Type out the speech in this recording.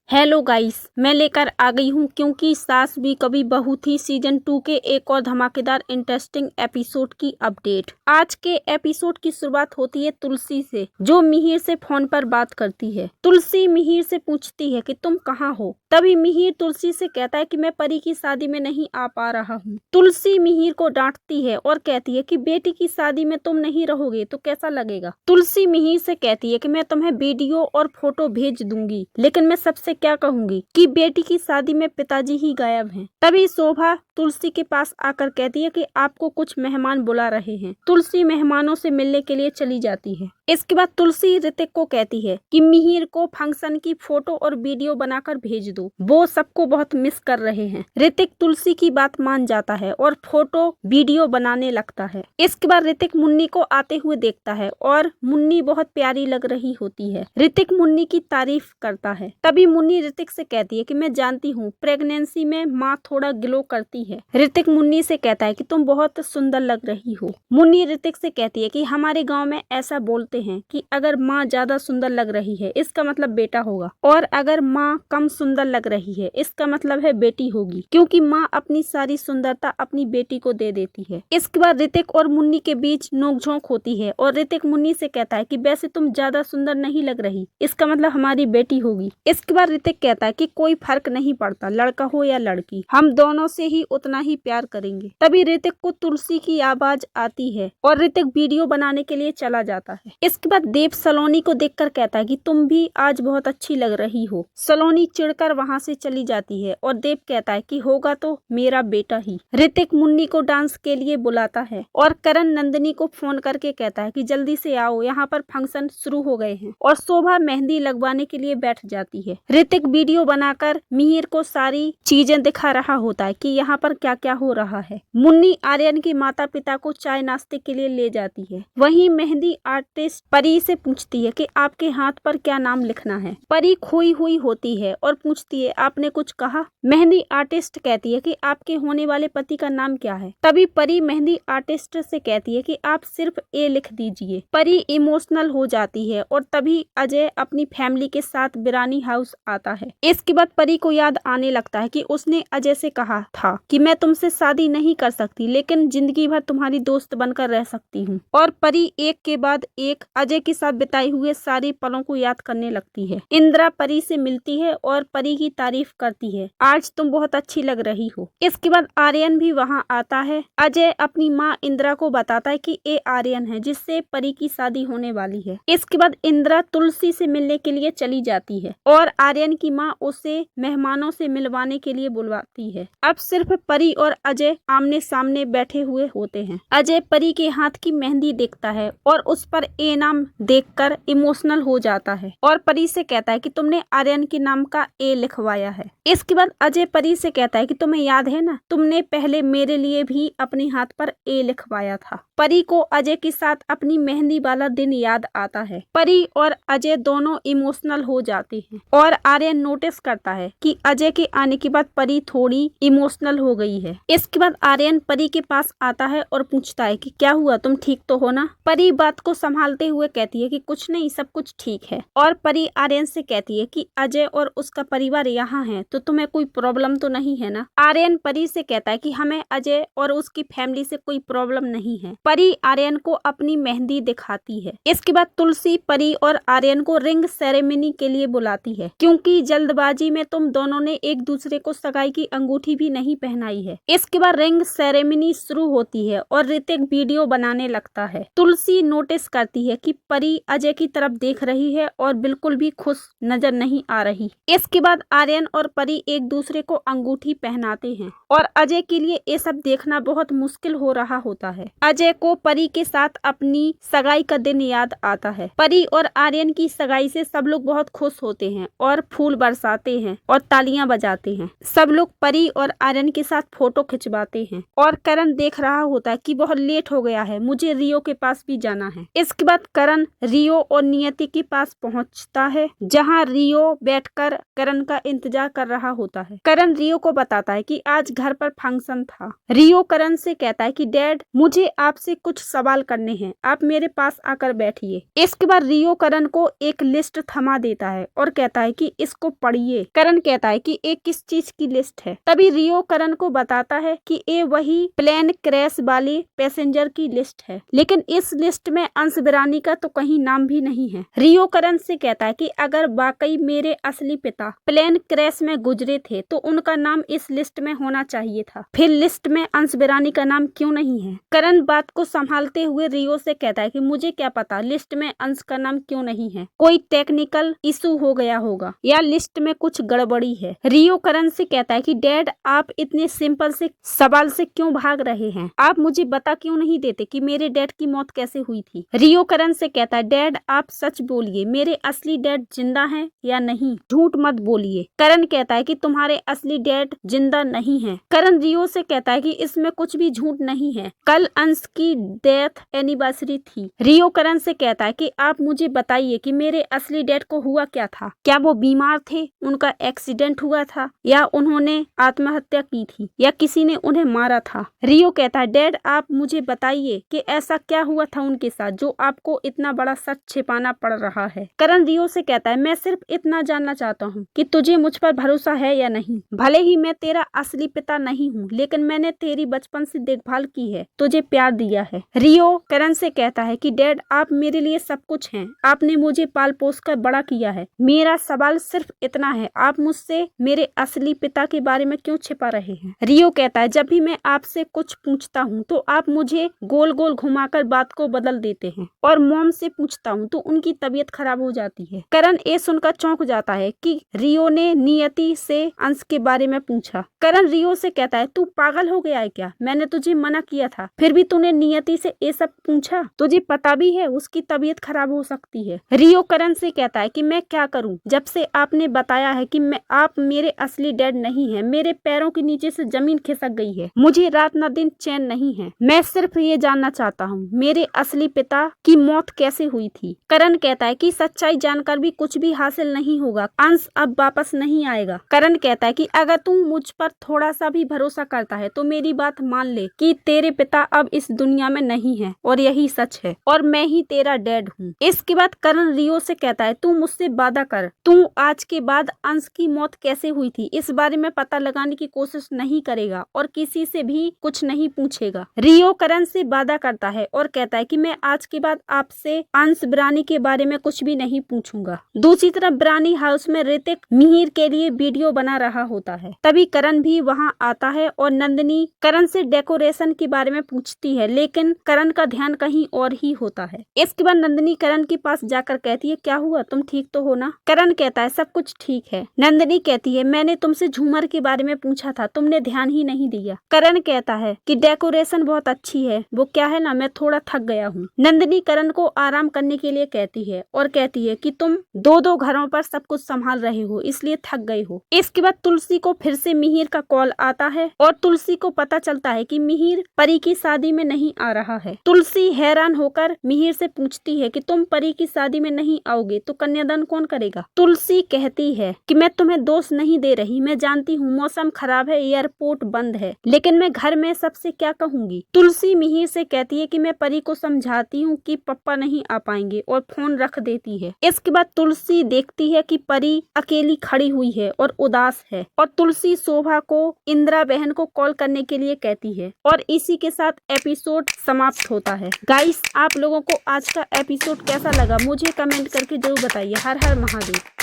Hello guys, मैं लेकर आ गई हूँ क्योंकि सास भी कभी बहू थी सीजन 2 के एक और धमाकेदार इंटरेस्टिंग एपिसोड की अपडेट। आज के एपिसोड की शुरुआत होती है तुलसी से, जो मिहिर से फोन पर बात करती है। तुलसी मिहिर से पूछती है कि तुम कहाँ हो। तभी मिहिर तुलसी से कहता है कि मैं परी की शादी में नहीं आ पा रहा हूँ। तुलसी मिहिर को डांटती है और कहती है कि बेटी की शादी में तुम नहीं रहोगे तो कैसा लगेगा। तुलसी मिहिर से कहती है कि मैं तुम्हें वीडियो और फोटो भेज दूंगी, लेकिन मैं सबसे क्या कहूंगी कि बेटी की शादी में पिताजी ही गायब हैं। तभी शोभा तुलसी के पास आकर कहती है कि आपको कुछ मेहमान बुला रहे हैं। तुलसी मेहमानों से मिलने के लिए चली जाती है। इसके बाद तुलसी ऋतिक को कहती है कि मिहिर को फंक्शन की फोटो और वीडियो बनाकर भेज दो, वो सबको बहुत मिस कर रहे हैं। ऋतिक तुलसी की बात मान जाता है और फोटो वीडियो बनाने लगता है। इसके बाद ऋतिक मुन्नी को आते हुए देखता है और मुन्नी बहुत प्यारी लग रही होती है। ऋतिक मुन्नी की तारीफ करता है। तभी मुन्नी ऋतिक से कहती है कि मैं जानती हूँ प्रेगनेंसी में माँ थोड़ा ग्लो करती है। ऋतिक मुन्नी से कहता है कि तुम बहुत सुंदर लग रही हो। मुन्नी ऋतिक से कहती है कि हमारे गांव में ऐसा बोलते हैं कि अगर माँ ज्यादा सुंदर लग रही है इसका मतलब बेटा होगा, और अगर माँ कम सुंदर लग रही है इसका मतलब है बेटी होगी, क्योंकि माँ अपनी सारी सुंदरता अपनी बेटी को दे देती है। इसके बाद ऋतिक और मुन्नी के बीच नोकझोंक होती है और ऋतिक मुन्नी से कहता है कि वैसे तुम ज्यादा सुंदर नहीं लग रही, इसका मतलब हमारी बेटी होगी। इसके बाद ऋतिक कहता है कि कोई फर्क नहीं पड़ता, लड़का हो या लड़की, हम दोनों से ही उतना ही प्यार करेंगे। तभी ऋतिक को तुलसी की आवाज आती है और ऋतिक वीडियो बनाने के लिए चला जाता है। इसके बाद देव सलोनी को देखकर कहता है कि तुम भी आज बहुत अच्छी लग रही हो। सलोनी चिढ़कर वहाँ से चली जाती है और देव कहता है कि होगा तो मेरा बेटा ही। ऋतिक मुन्नी को डांस के लिए बुलाता है और करण नंदिनी को फोन करके कहता है कि जल्दी से आओ, यहाँ पर फंक्शन शुरू हो गए हैं। और शोभा मेहंदी लगवाने के लिए बैठ जाती है। ऋतिक वीडियो बनाकर मिहिर को सारी चीजें दिखा रहा होता है कि यहाँ पर क्या क्या हो रहा है। मुन्नी आर्यन के माता पिता को चाय नाश्ते के लिए ले जाती है। वहीं मेहंदी आर्टिस्ट परी से पूछती है कि आपके हाथ पर क्या नाम लिखना है। परी खोई हुई होती है और पूछती है आपने कुछ कहा। मेहंदी आर्टिस्ट कहती है कि आपके होने वाले पति का नाम क्या है। तभी परी मेहंदी आर्टिस्ट से कहती है कि आप सिर्फ ए लिख दीजिए। परी इमोशनल हो जाती है और तभी अजय अपनी फैमिली के साथ बिरानी हाउस आता है। इसके बाद परी को याद आने लगता है कि उसने अजय से कहा था कि मैं तुमसे शादी नहीं कर सकती, लेकिन जिंदगी भर तुम्हारी दोस्त बनकर रह सकती हूँ। और परी एक के बाद एक अजय के साथ बिताए हुए सारे पलों को याद करने लगती है। इंदिरा परी से मिलती है और परी की तारीफ करती है, आज तुम बहुत अच्छी लग रही हो। इसके बाद आर्यन भी वहाँ आता है। अजय अपनी माँ इंदिरा को बताता है कि ये आर्यन है जिससे परी की शादी होने वाली है। इसके बाद इंदिरा तुलसी से मिलने के लिए चली जाती है और आर्यन की माँ उसे मेहमानों से मिलवाने के लिए बुलवाती है। अब सिर्फ परी और अजय आमने सामने बैठे हुए होते हैं। अजय परी के हाथ की मेहंदी देखता है और उस पर ए नाम देखकर इमोशनल हो जाता है और परी से कहता है कि तुमने आर्यन के नाम का ए लिखवाया है। इसके बाद अजय परी से कहता है कि तुम्हें याद है ना, तुमने पहले मेरे लिए भी अपने हाथ पर ए लिखवाया था। परी को अजय के साथ अपनी मेहंदी वाला दिन याद आता है। परी और अजय दोनों इमोशनल हो जाते हैं और आर्यन नोटिस करता है कि अजय के आने के बाद परी थोड़ी इमोशनल हो गई है। इसके बाद आर्यन परी के पास आता है और पूछता है कि क्या हुआ, तुम ठीक तो हो ना। परी बात को संभालते हुए कहती है कि कुछ नहीं, सब कुछ ठीक है। और परी आर्यन से कहती है कि अजय और उसका परिवार यहाँ है तो तुम्हें कोई प्रॉब्लम तो नहीं है ना। आर्यन परी से कहता है कि हमें अजय और उसकी फैमिली से कोई प्रॉब्लम नहीं है। परी आर्यन को अपनी मेहंदी दिखाती है। इसके बाद तुलसी परी और आर्यन को रिंग सेरेमनी के लिए बुलाती है, क्योंकि जल्दबाजी में तुम दोनों ने एक दूसरे को सगाई की अंगूठी भी नहीं पहनाई है। इसके बाद रिंग सेरेमनी शुरू होती है और ऋतिक वीडियो बनाने लगता है। तुलसी नोटिस करती है कि परी अजय की तरफ देख रही है और बिल्कुल भी खुश नजर नहीं आ रही। इसके बाद आर्यन और परी एक दूसरे को अंगूठी पहनाते हैं और अजय के लिए ये सब देखना बहुत मुश्किल हो रहा होता है। अजय को परी के साथ अपनी सगाई का दिन याद आता है। परी और आर्यन की सगाई से सब लोग बहुत खुश होते हैं और फूल बरसाते हैं और तालियां बजाते हैं। सब लोग परी और आर्यन के साथ फोटो खिंचवाते हैं और करण देख रहा होता है कि बहुत लेट हो गया है, मुझे रियो के पास भी जाना है। इसके बाद करण रियो और नियति के पास पहुंचता है, जहां रियो बैठकर करण का इंतजार कर रहा होता है। करण रियो को बताता है कि आज घर पर फंक्शन था। रियो करण से कहता है कि डैड, मुझे आपसे कुछ सवाल करने हैं, आप मेरे पास आकर बैठिए। इसके बाद रियो करण को एक लिस्ट थमा देता है और कहता है कि इसको पढ़िए। करण कहता है कि ये किस चीज की लिस्ट है। तभी रियो करण को बताता है कि ये वही प्लेन क्रैश वाले पैसेंजर की लिस्ट है, लेकिन इस लिस्ट में अंश बिरानी का तो कहीं नाम भी नहीं है। रियो करण से कहता है कि अगर वाकई मेरे असली पिता प्लेन क्रैश में गुजरे थे तो उनका नाम इस लिस्ट में होना चाहिए था, फिर लिस्ट में अंश बिरानी का नाम क्यों नहीं है। करण बात को संभालते हुए रियो से कहता है कि मुझे क्या पता लिस्ट में अंश का नाम क्यों नहीं है, कोई टेक्निकल इशू हो गया होगा या लिस्ट में कुछ गड़बड़ी है। रियो करण से कहता है कि डैड आप इतने सिंपल से सवाल से क्यों भाग रहे हैं, आप मुझे बता क्यों नहीं देते कि मेरे डैड की मौत कैसे हुई थी। रियो करण से कहता है डैड आप सच बोलिए, मेरे असली डैड जिंदा हैं या नहीं, झूठ मत बोलिए। करण कहता है कि तुम्हारे असली डैड जिंदा नहीं है। करण रियो से कहता है कि इसमें कुछ भी झूठ नहीं है, कल अंश की डेथ एनिवर्सरी थी। रियो करण से कहता है कि आप मुझे बताइए कि मेरे असली डैड को हुआ क्या था, क्या वो बीमार थे, उनका एक्सीडेंट हुआ था या उन्होंने आत्महत्या की थी या किसी ने उन्हें मारा था। रियो कहता है डैड आप मुझे बताइए कि ऐसा क्या हुआ था उनके साथ जो आपको इतना बड़ा सच छिपाना पड़ रहा है। करण रियो से कहता है मैं सिर्फ इतना जानना चाहता हूँ कि तुझे मुझ पर भरोसा है या नहीं। भले ही मैं तेरा असली पिता नहीं हूँ, लेकिन मैंने तेरी बचपन से देखभाल की है, तुझे प्यार दिया है। रियो करण से कहता है कि डैड आप मेरे लिए सब कुछ हैं, आपने मुझे पाल पोस कर बड़ा किया है। मेरा सवाल सिर्फ इतना है, आप मुझसे मेरे असली पिता के बारे में क्यों छिपा रहे हैं। रियो कहता है जब भी मैं आपसे कुछ पूछता हूँ तो आप मुझे गोल गोल घुमाकर बात को बदल देते हैं, और मॉम से पूछता हूँ तो उनकी तबीयत खराब हो जाती है। करण ये सुनकर चौंक जाता है कि रियो ने नियति से अंश के बारे में पूछा। करण रियो से कहता है तू पागल हो गया है क्या, मैंने तुझे मना किया था, फिर भी तूने नियति से ये सब पूछा, तुझे पता भी है उसकी तबीयत खराब हो सकती है। रियो करण से कहता है कि मैं क्या करूं, जब से आपने बताया है कि आप मेरे असली डैड नहीं है, मेरे पैरों के नीचे से जमीन खिसक गई है, मुझे रात न दिन चैन नहीं है। मैं सिर्फ ये जानना चाहता हूँ मेरे असली पिता की मौत कैसे हुई थी। करण कहता है कि सच्चाई जानकर भी कुछ भी हासिल नहीं होगा, अंश अब वापस नहीं आएगा। करण कहता है कि अगर तू मुझ पर थोड़ा सा भी भरोसा करता है तो मेरी बात मान ले कि तेरे पिता अब इस दुनिया में नहीं है और यही सच है, और मैं ही तेरा डैड हूँ। इसके बाद करण रियो से कहता है तू मुझसे वादा कर, तू आज के बाद अंश की मौत कैसे हुई थी इस बारे में पता लगाने की कोशिश नहीं करेगा और किसी से भी कुछ नहीं पूछेगा। रियो करण से वादा करता है और कहता है कि मैं आज के बाद आपसे अंश बिरानी के बारे में कुछ भी नहीं पूछूंगा। दूसरी तरफ बिरानी हाउस में ऋतिक मिहिर के लिए वीडियो बना रहा होता है। तभी करण भी वहां आता है और नंदिनी करण से डेकोरेशन के बारे में पूछती है, लेकिन करण का ध्यान कहीं और ही होता है। इसके बाद नंदिनी करण के पास जाकर कहती है क्या हुआ, तुम ठीक तो हो ना। करण कहता है सब कुछ ठीक है। नंदिनी कहती है मैंने तुमसे झूमर के बारे में पूछा था, तुमने ध्यान ही नहीं दिया। करण कहता है कि डेकोरेशन बहुत अच्छी है, वो क्या है ना मैं थोड़ा थक गया हूँ। नंदिनी करण को आराम करने के लिए कहती है और कहती है कि तुम दो घरों पर सब कुछ संभाल रहे हो इसलिए थक गए हो। इसके बाद तुलसी को फिर से मिहिर का कॉल आता है और तुलसी को पता चलता है कि मिहिर परी की शादी में नहीं आ रहा है। तुलसी हैरान होकर मिहिर से पूछती है कि तुम परी की शादी में नहीं आओगे तो कन्यादान कौन करेगा। तुलसी कहती है कि मैं तुम्हें दोष नहीं दे रही, मैं जानती हूँ मौसम खराब है, एयरपोर्ट बंद है, लेकिन मैं घर में सबसे क्या कहूंगी। तुलसी मिहिर से कहती है कि मैं परी को समझाती हूँ कि पापा नहीं आ पाएंगे और फोन रख देती है। इसके बाद तुलसी देखती है कि परी अकेली खड़ी हुई है और उदास है, और तुलसी शोभा को इंदिरा बहन को कॉल करने के लिए कहती है, और इसी के साथ एपिसोड समाप्त होता है। गाइस आप लोगों को आज का एपिसोड कैसा लगा मुझे कमेंट करके जरूर बताइए। हर हर महादेव।